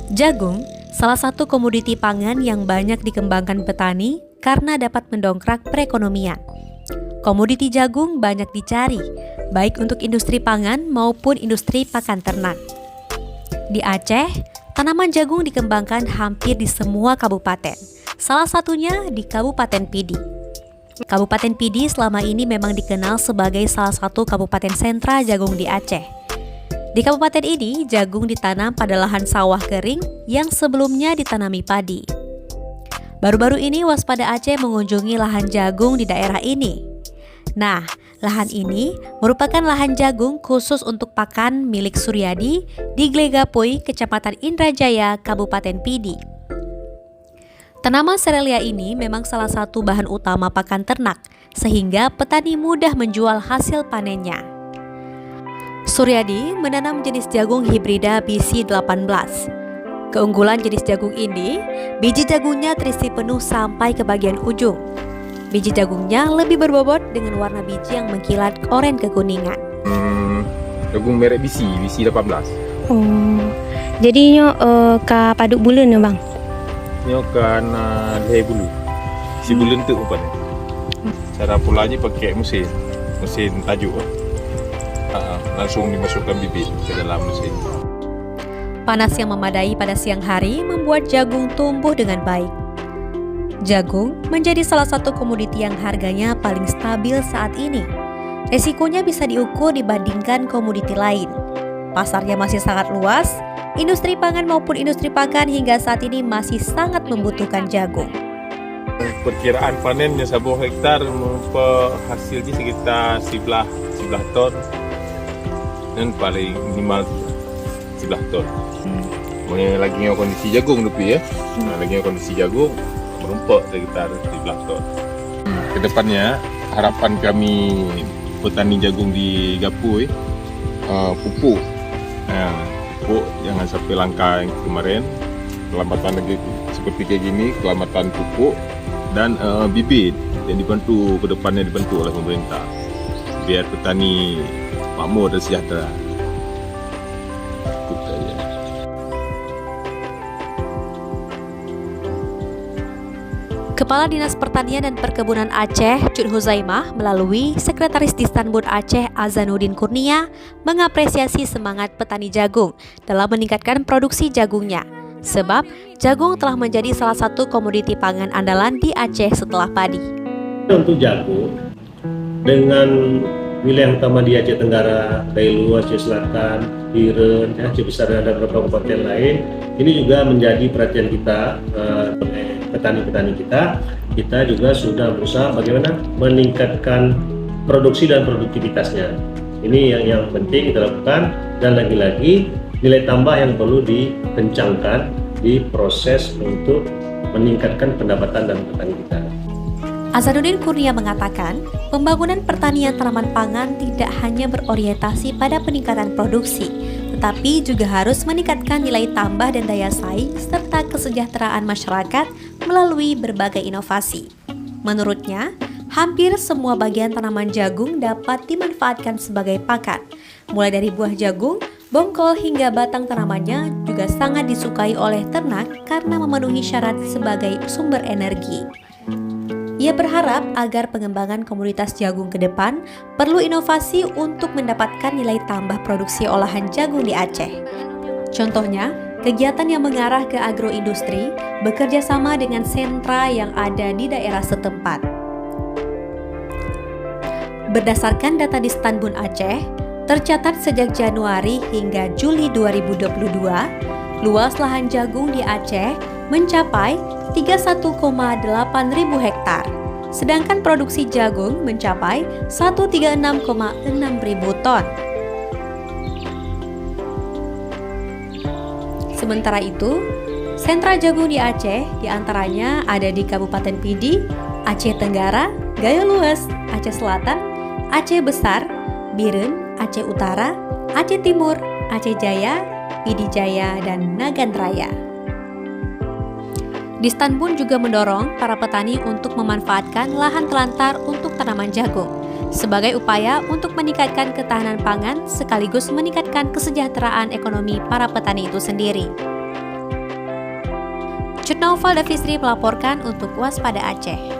Jagung, salah satu komoditi pangan yang banyak dikembangkan petani karena dapat mendongkrak perekonomian. Komoditi jagung banyak dicari, baik untuk industri pangan maupun industri pakan ternak. Di Aceh, tanaman jagung dikembangkan hampir di semua kabupaten, salah satunya di Kabupaten Pidi. Kabupaten Pidi selama ini memang dikenal sebagai salah satu kabupaten sentra jagung di Aceh. Di kabupaten ini, jagung ditanam pada lahan sawah kering yang sebelumnya ditanami padi. Baru-baru ini Waspada Aceh mengunjungi lahan jagung di daerah ini. Nah, lahan ini merupakan lahan jagung khusus untuk pakan milik Suryadi di Glegapui, Kecamatan Indrajaya, Kabupaten Pidi. Tanaman serelia ini memang salah satu bahan utama pakan ternak, sehingga petani mudah menjual hasil panennya. Suryadi menanam jenis jagung hibrida BC18. Keunggulan jenis jagung ini, biji jagungnya terisi penuh sampai ke bagian ujung. Biji jagungnya lebih berbobot dengan warna biji yang mengkilat oranye kekuningan. Jagung merek BC18. Oh, jadinya ka paduk bulan ya bang? Nyo kan leher bulu. Si bulan tu umpan. Cara pulanya pakai mesin tajuk. Langsung dimasukkan bibit ke dalam mesin. Panas yang memadai pada siang hari membuat jagung tumbuh dengan baik. Jagung menjadi salah satu komoditi yang harganya paling stabil saat ini. Resikonya bisa diukur dibandingkan komoditi lain. Pasarnya masih sangat luas, industri pangan maupun industri pakan hingga saat ini masih sangat membutuhkan jagung. Perkiraan panennya 1 hektar hasilnya sekitar 11 ton. Dan paling minimal 11 ton. Lagi dengan kondisi jagung tapi ya. Lagi dengan kondisi jagung merumpak sekitar 11 ton. Kedepannya harapan kami petani jagung di Gapui pupuk. Pupuk jangan sampai langka yang kemarin. Kelamatan lagi seperti kayak gini, kelamatan pupuk dan bibit yang dibantu kedepannya dibantu oleh pemerintah. Biar petani makmur dan sejahtera. Kepala Dinas Pertanian dan Perkebunan Aceh, Cut Huzaimah, melalui Sekretaris Distanbud Aceh Azanuddin Kurnia, mengapresiasi semangat petani jagung dalam meningkatkan produksi jagungnya. Sebab jagung telah menjadi salah satu komoditi pangan andalan di Aceh setelah padi. Untuk jagung, dengan wilayah utama di Aceh Tenggara, Bailu, Aceh Selatan, Biren, Aceh Besar dan beberapa kabupaten lain, ini juga menjadi perhatian kita oleh petani-petani kita. Kita juga sudah berusaha bagaimana meningkatkan produksi dan produktivitasnya. Ini yang penting kita lakukan, dan lagi-lagi nilai tambah yang perlu dikencangkan di proses untuk meningkatkan pendapatan dan petani kita. Azanuddin Kurnia mengatakan, pembangunan pertanian tanaman pangan tidak hanya berorientasi pada peningkatan produksi, tetapi juga harus meningkatkan nilai tambah dan daya saing serta kesejahteraan masyarakat melalui berbagai inovasi. Menurutnya, hampir semua bagian tanaman jagung dapat dimanfaatkan sebagai pakan. Mulai dari buah jagung, bongkol hingga batang tanamannya juga sangat disukai oleh ternak karena memenuhi syarat sebagai sumber energi. Ia berharap agar pengembangan komoditas jagung ke depan perlu inovasi untuk mendapatkan nilai tambah produksi olahan jagung di Aceh. Contohnya, kegiatan yang mengarah ke agroindustri bekerja sama dengan sentra yang ada di daerah setempat. Berdasarkan data di Distanbud Aceh, tercatat sejak Januari hingga Juli 2022, luas lahan jagung di Aceh mencapai 31,8 ribu hektar, sedangkan produksi jagung mencapai 136,6 ribu ton. Sementara itu, sentra jagung di Aceh diantaranya ada di Kabupaten Pidi, Aceh Tenggara, Gayo Lues, Aceh Selatan, Aceh Besar, Biren, Aceh Utara, Aceh Timur, Aceh Jaya, Pidi Jaya, dan Nagan Raya. Distanbud juga mendorong para petani untuk memanfaatkan lahan telantar untuk tanaman jagung sebagai upaya untuk meningkatkan ketahanan pangan sekaligus meningkatkan kesejahteraan ekonomi para petani itu sendiri. Cut Naufal Davistri melaporkan untuk Waspada Aceh.